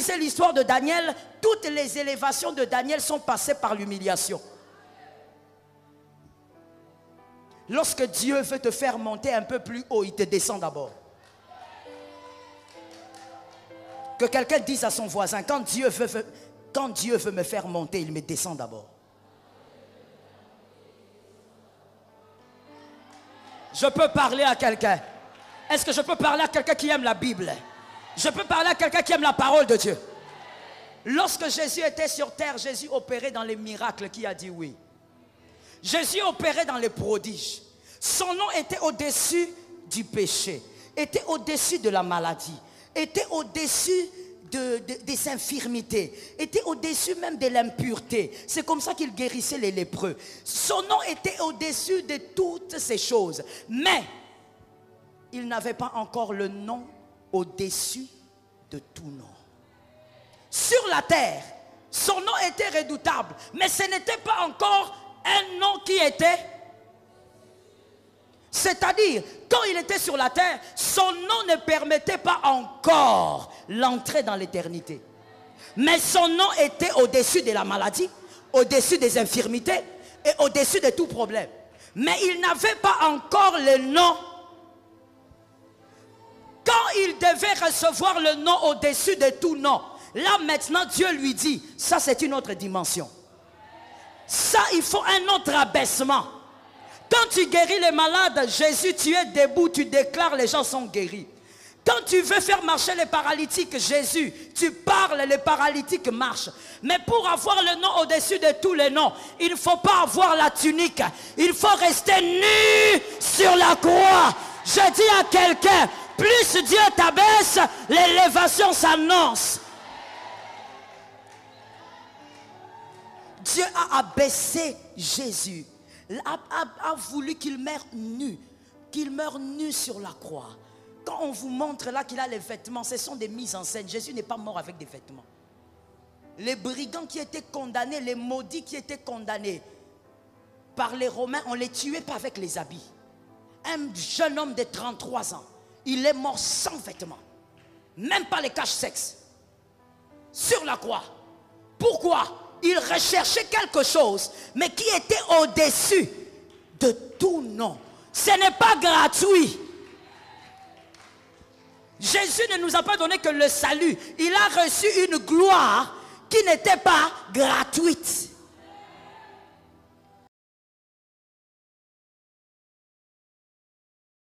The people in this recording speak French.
lisez l'histoire de Daniel, toutes les élévations de Daniel sont passées par l'humiliation. Lorsque Dieu veut te faire monter un peu plus haut, il te descend d'abord. Que quelqu'un dise à son voisin, quand Dieu veut me faire monter, il me descend d'abord. Je peux parler à quelqu'un. Est-ce que je peux parler à quelqu'un qui aime la Bible? Je peux parler à quelqu'un qui aime la parole de Dieu. Lorsque Jésus était sur terre, Jésus opérait dans les miracles. Qui a dit oui? Jésus opérait dans les prodiges. Son nom était au-dessus du péché, était au-dessus de la maladie, était au-dessus des infirmités, était au-dessus même de l'impureté. C'est comme ça qu'il guérissait les lépreux. Son nom était au-dessus de toutes ces choses. Mais il n'avait pas encore le nom au-dessus de tout nom. Sur la terre, son nom était redoutable, mais ce n'était pas encore un nom qui était... C'est-à-dire, quand il était sur la terre, son nom ne permettait pas encore l'entrée dans l'éternité. Mais son nom était au-dessus de la maladie, au-dessus des infirmités et au-dessus de tout problème. Mais il n'avait pas encore le nom. Quand il devait recevoir le nom au-dessus de tout nom, là maintenant Dieu lui dit, ça c'est une autre dimension. Ça il faut un autre abaissement. Quand tu guéris les malades, Jésus, tu es debout, tu déclares, les gens sont guéris. Quand tu veux faire marcher les paralytiques, Jésus, tu parles, les paralytiques marchent. Mais pour avoir le nom au-dessus de tous les noms, il ne faut pas avoir la tunique. Il faut rester nu sur la croix. Je dis à quelqu'un, plus Dieu t'abaisse, l'élévation s'annonce. Dieu a abaissé Jésus. A voulu qu'il meure nu sur la croix. Quand on vous montre là qu'il a les vêtements, ce sont des mises en scène. Jésus n'est pas mort avec des vêtements. Les brigands qui étaient condamnés, les maudits qui étaient condamnés par les Romains, on ne les tuait pas avec les habits. Un jeune homme de 33 ans, il est mort sans vêtements. Même pas les caches-sexes. Sur la croix. Pourquoi? Il recherchait quelque chose, mais qui était au-dessus de tout nom. Ce n'est pas gratuit. Jésus ne nous a pas donné que le salut. Il a reçu une gloire qui n'était pas gratuite.